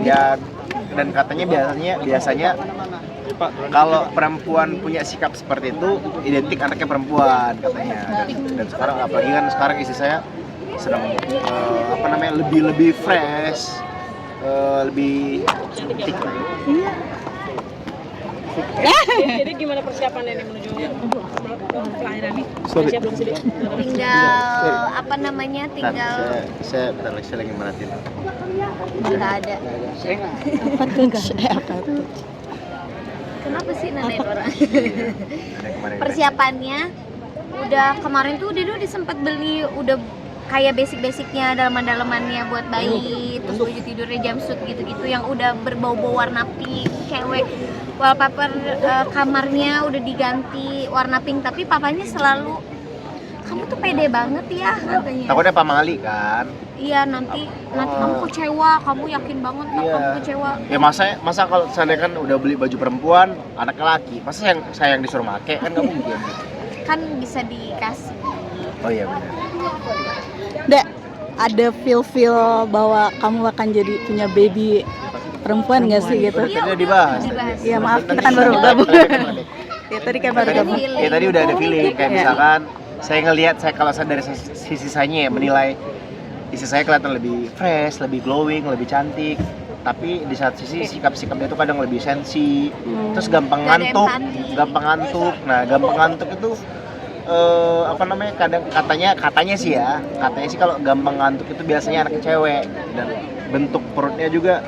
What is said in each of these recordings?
Ya, dan katanya biasanya kalau perempuan punya sikap seperti itu identik anaknya perempuan katanya. Dan sekarang apalagi kan sekarang istri saya sedang lebih fresh, lebih cantik lah. Jadi gimana persiapannya nih menuju kelahiran nih? Sorry. Siap belum sih? Tinggal Saya bentar lagi saya lagi merhatiin. nggak ada. Kenapa sih nanain orang? Ada kemarin. Persiapannya udah kemarin tuh udah sempat beli udah kayak basic-basicnya dalaman-dalamannya buat bayi, terus baju tidurnya jumpsuit gitu-gitu yang udah berbau-bau warna pink, cewek. Wallpaper kamarnya udah diganti warna pink, tapi papanya selalu kamu tuh pede banget ya katanya. Takutnya pamali kan. Iya nanti kamu kecewa, kamu yakin banget kamu kecewa. Ya masa kalau saya kan udah beli baju perempuan, anaknya laki, masa saya yang disuruh make kan nggak mungkin. Kan bisa dikasih. Oh iya benar. Dek, ada feel bahwa kamu akan jadi punya baby perempuan nggak sih gitu? Tadi udah dibahas. Iya maaf, kita kan baru gabung. Ya tadi kan baru gabung. Ya tadi udah ada feeling kayak misalkan saya ngelihat kalau saya dari sisi saya ya menilai istri saya kelihatan lebih fresh, lebih glowing, lebih cantik. Tapi di saat sisi sikap-sikapnya itu kadang lebih sensi, terus gampang ngantuk. Nah, gampang ngantuk itu katanya sih kalau gampang ngantuk itu biasanya anak cewek dan bentuk perutnya juga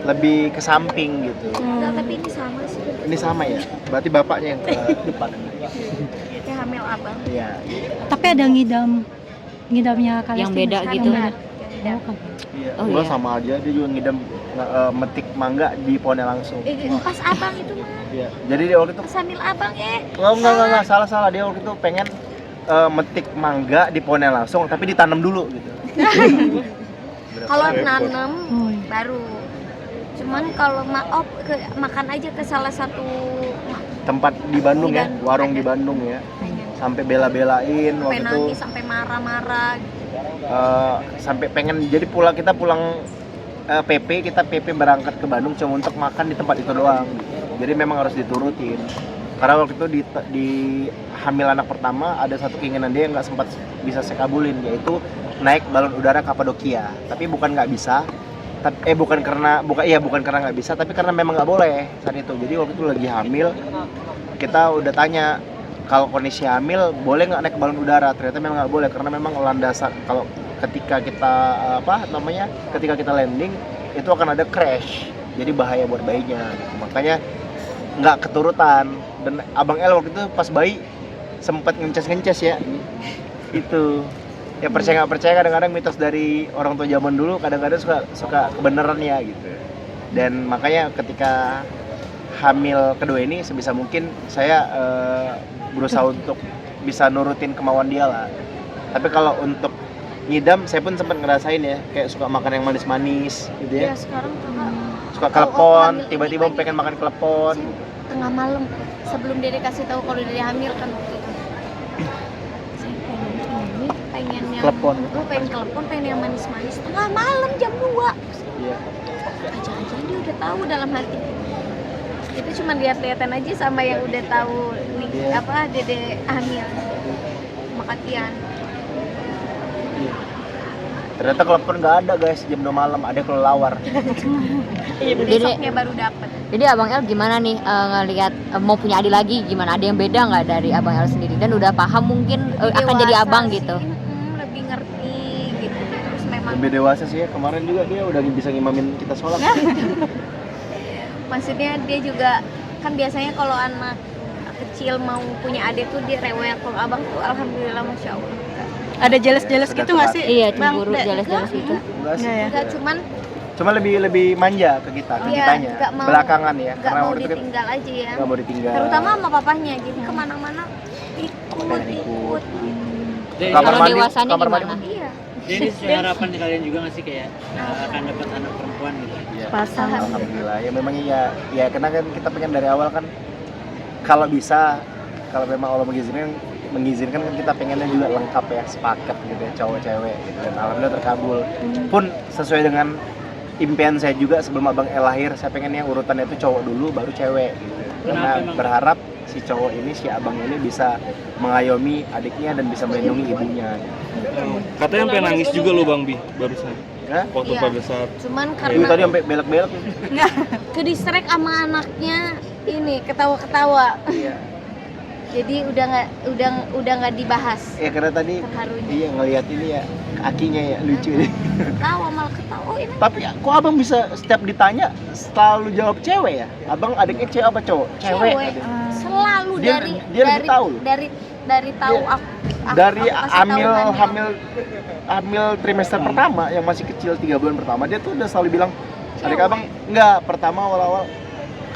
lebih ke samping gitu. Tapi ini sama sih. Ini sama ya? Berarti bapaknya yang ke depan. Kayak hamil abang. Iya. Tapi ada ngidamnya kalian Yang beda gitu. Iya. Oh, Gua iya. sama aja, dia juga ngidam metik mangga di pohonnya langsung. Pas abang itu mah. Iya. Jadi dia waktu itu Sambil abang enggak, salah. Dia waktu itu pengen metik mangga di pohonnya langsung tapi ditanam dulu gitu. Kalau nanam baru. Cuman kalau makan aja ke salah satu Tempat di Bandung ya, Bandung warung ada. di Bandung ya. Sampai bela-belain sampai waktu itu. nangis, sampai marah-marah gitu. Sampai pengen jadi kita pulang kita PP berangkat ke Bandung cuma untuk makan di tempat itu doang gitu. Jadi memang harus diturutin karena waktu itu di hamil anak pertama ada satu keinginan dia yang nggak sempat bisa saya kabulin, yaitu naik balon udara Kapadokia. Tapi bukan nggak bisa, bukan karena nggak bisa, tapi karena memang nggak boleh saat itu. Jadi waktu itu lagi hamil, kita udah tanya kalau kondisi hamil boleh nggak naik balon udara. Ternyata memang nggak boleh karena memang landasan kalau ketika kita landing itu akan ada crash, jadi bahaya buat bayinya gitu. Makanya nggak keturutan. Dan abang El waktu itu pas bayi sempat ngences ya itu ya. Percaya nggak percaya, kadang-kadang mitos dari orang tua zaman dulu kadang-kadang suka kebenarannya gitu. Dan makanya ketika hamil kedua ini sebisa mungkin saya berusaha untuk bisa nurutin kemauan dia lah. Tapi kalau untuk ngidam saya pun sempat ngerasain ya, kayak suka makan yang manis-manis gitu ya. Ya sekarang kakak Suka klepon, hamil tiba-tiba ini pengen makan klepon. tengah malam sebelum dia dikasih tahu kalau dia hamil kan waktu itu. Saya pengen yang Klepon. pengen klepon, pengen yang manis-manis tengah malam jam 2. Iya. Aja dia udah tahu dalam hati. Itu cuma lihat-lihatan aja sama yang udah tahu nih dede hamil. Makatian. Ternyata klepon nggak ada guys, jam 2 malam ada kelelawar. Besoknya baru dapat. Jadi Abang El gimana nih ngelihat mau punya adik lagi, gimana, ada yang beda nggak dari Abang El sendiri dan udah paham mungkin akan jadi abang Dewasa gitu? sih, lebih ngerti gitu. Terus memang Lebih dewasa sih ya, kemarin juga dia udah bisa ngimamin kita sholat. maksudnya dia juga kan biasanya kalau anak kecil mau punya adik tuh dia rewel. Kalau abang tuh alhamdulillah masya Allah Ada jealous gitu nggak sih? Iya, Bang, cemburu, Dek? jelas-jelas gitu. Enggak sih. Iya ya. enggak, Cuma lebih manja ke kita, ke Iya, kitanya. nggak mau- Belakangan ya, nggak karena mau waktu itu ditinggal aja ya, nggak mau ditinggal. terutama sama papahnya. Jadi kemana-mana ikut. Kamar Kalau mandi- dewasanya kamar mandi gimana? Iya. Jadi sesuai harapan kalian juga nggak sih kayak akan dapat anak perempuan gitu? Iya. Pasang. Alhamdulillah ya, memang ya karena kan kita pengen dari awal kan kalau bisa, kalau memang Allah mengizinkan kan kita pengennya juga lengkap ya, sepakat gitu ya, cowok cewek gitu. Dan alhamdulillah terkabul. Pun sesuai dengan impian saya juga sebelum Abang El lahir, saya pengennya urutannya itu cowok dulu baru cewek gitu. Karena emang? berharap si cowok ini, si abang ini bisa mengayomi adiknya dan bisa melindungi ibunya. Katanya sampai nangis juga lo Bang Bi barusan. Ya? Waktu Iya. pada saat Cuman Ibu karena tadi sampai belak-belak. ke distract sama anaknya ini ketawa-ketawa. Iya. Jadi udah nggak dibahas. Ya karena tadi Terharunya. iya ngelihat ini ya kakinya ya lucu nih. Ketawa malah ketawa. Oh, ini Tapi kok abang bisa setiap ditanya selalu jawab cewek ya? Abang adiknya cewek apa cowok? Cewek. Selalu Dia- dari dia lebih tahu loh. dari tahu Dia- aku Dari aku kasih tahu kan dia. hamil trimester pertama yang masih kecil 3 bulan pertama dia tuh udah selalu bilang adik abang enggak pertama awal-awal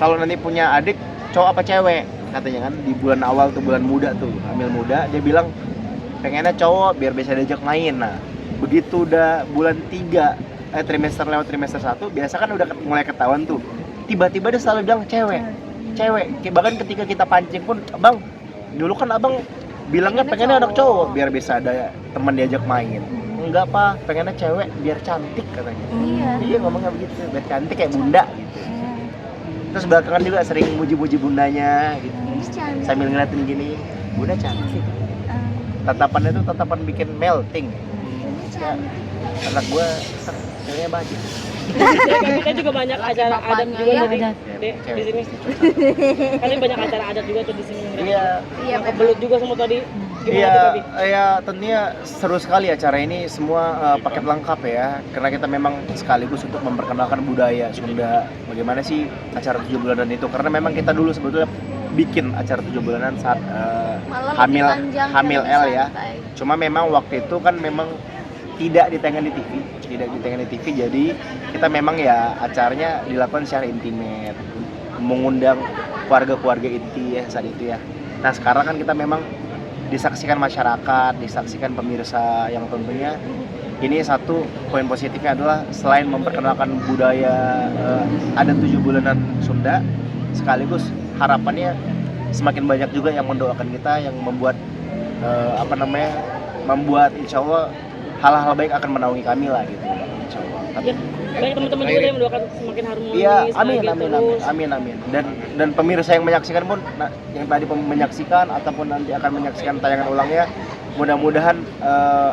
kalau nanti punya adik cowok apa cewek katanya kan di bulan awal tuh bulan muda tuh hamil muda dia bilang pengennya cowok biar bisa diajak main. Nah begitu udah bulan 3 trimester lewat trimester 1 biasa kan udah mulai ketahuan tuh tiba-tiba dia selalu bilang cewek bahkan ketika kita pancing pun abang dulu kan abang bilangnya pengennya anak cowok biar bisa ada teman diajak main. Enggak pak, pengennya cewek biar cantik katanya. Iya ngomongnya begitu, biar cantik kayak bunda gitu. Terus belakangan juga sering muji-muji bundanya gitu. Cantik. Sambil ngeliatin gini, bunda cantik. Tatapannya tuh tatapan bikin melting. Ya, anak gua ceweknya bagus. Kita juga banyak acara adat juga Iya, tadi di sini. Kali banyak acara adat juga tuh di sini. Iya. Iya Yang kebelut juga semua tadi. Gimana Iya, tuh Bi? ya tentunya seru sekali acara ini semua paket lengkap ya. Karena kita memang sekaligus untuk memperkenalkan budaya Sunda. Bagaimana sih acara 7 bulanan itu? Karena memang kita dulu sebetulnya bikin acara 7 bulanan saat Malah lebih hamil panjang hamil dan L ya. santai. Cuma memang waktu itu kan memang tidak ditayangkan di TV, jadi kita memang ya acaranya dilakukan secara intimate, mengundang keluarga-keluarga inti ya saat itu ya. Nah sekarang kan kita memang disaksikan masyarakat, disaksikan pemirsa yang tentunya ini satu poin positifnya adalah selain memperkenalkan budaya adat 7 bulanan Sunda, sekaligus harapannya semakin banyak juga yang mendoakan kita, yang membuat membuat insya Allah hal-hal baik akan menaungi kami lah gitu. Insya Allah. Ya, banyak teman-teman juga yang mendoakan semakin harmonis. Iya, amin, bahagia amin, terus. amin. Dan pemirsa yang menyaksikan pun, yang tadi menyaksikan ataupun nanti akan menyaksikan tayangan ulangnya, mudah-mudahan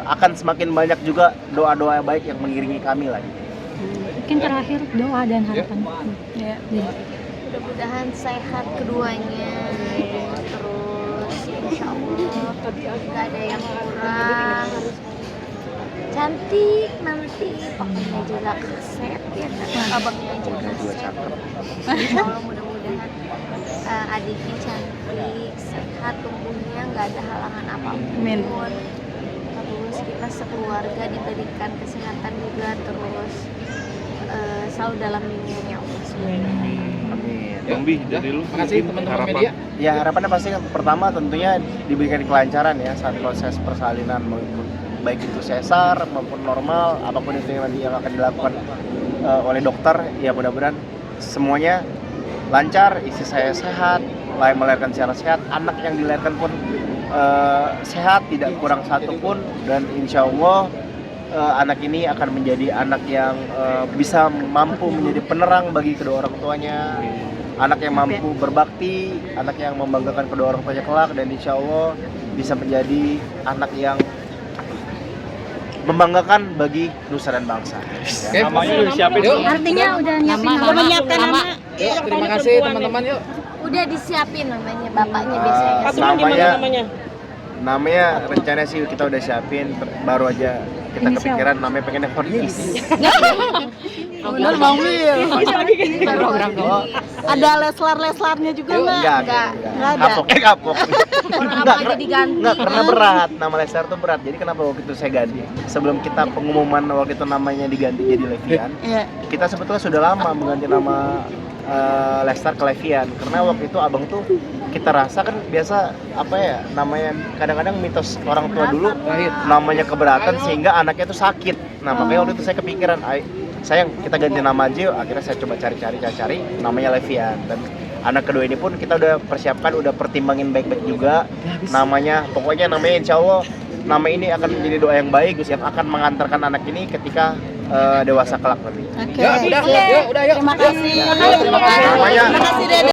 akan semakin banyak juga doa-doa baik yang mengiringi kami lah. Gitu. Mungkin terakhir doa dan harapan. Ya. Mudah-mudahan sehat keduanya. Terus insya Allah nggak ada yang kurang. Cantik nanti pokoknya juga kaset ya kan abangnya aja kaset. Insya Allah mudah-mudahan adiknya cantik, sehat tumbuhnya, nggak ada halangan apapun. Amin. Terus kita sekeluarga diberikan kesehatan juga, terus selalu dalam lindungannya Allah Subhanahu. Amin. Bang Bi dari lu Makasih mungkin teman-teman harapan. media. Ya harapannya pasti pertama tentunya diberikan kelancaran ya saat proses persalinan baik itu sesar maupun normal apapun itu yang akan dilakukan oleh dokter ya mudah-mudahan semuanya lancar, istri saya sehat, melahirkan secara sehat, anak yang dilahirkan pun sehat tidak kurang satu pun dan insya Allah anak ini akan menjadi anak yang bisa mampu menjadi penerang bagi kedua orang tuanya. Anak yang mampu berbakti, anak yang membanggakan kedua orang tuanya kelak dan insya Allah bisa menjadi anak yang membanggakan bagi nusa dan bangsa. Oke, Namanya udah siapin. Yuk. Artinya udah nyiapin Udah menyiapkan nama. Yuk, terima kasih teman-teman yuk. Udah disiapin namanya bapaknya biasanya. Patungan gimana namanya? Namanya rencana sih kita udah siapin, baru aja kita Inisial. kepikiran namanya pengennya Fortis. Bener Bang Wil. Oh, Ada leslar-leslarnya juga nggak? Enggak. Nggak ada. Kapok. Orang abang aja diganti. Enggak, karena berat. Nama Lester tuh berat. Jadi kenapa waktu itu saya ganti? Sebelum kita pengumuman waktu itu namanya diganti jadi Levian, Iya. kita sebetulnya sudah lama mengganti nama Lester ke Levian. Karena waktu itu abang tuh kita rasa kan biasa apa ya namanya kadang-kadang mitos orang tua dulu namanya keberatan sehingga anaknya tuh sakit. Nah makanya waktu itu saya kepikiran, sayang kita ganti nama aja yuk. Akhirnya saya coba cari namanya Levian dan anak kedua ini pun kita udah persiapkan, udah pertimbangin baik-baik juga namanya. Pokoknya namanya insya Allah nama ini akan menjadi doa yang baik yang akan mengantarkan anak ini ketika dewasa kelak nanti. Oke. Ya, udah, yuk, udah, yuk. Terima kasih. Namanya Terima kasih Dede.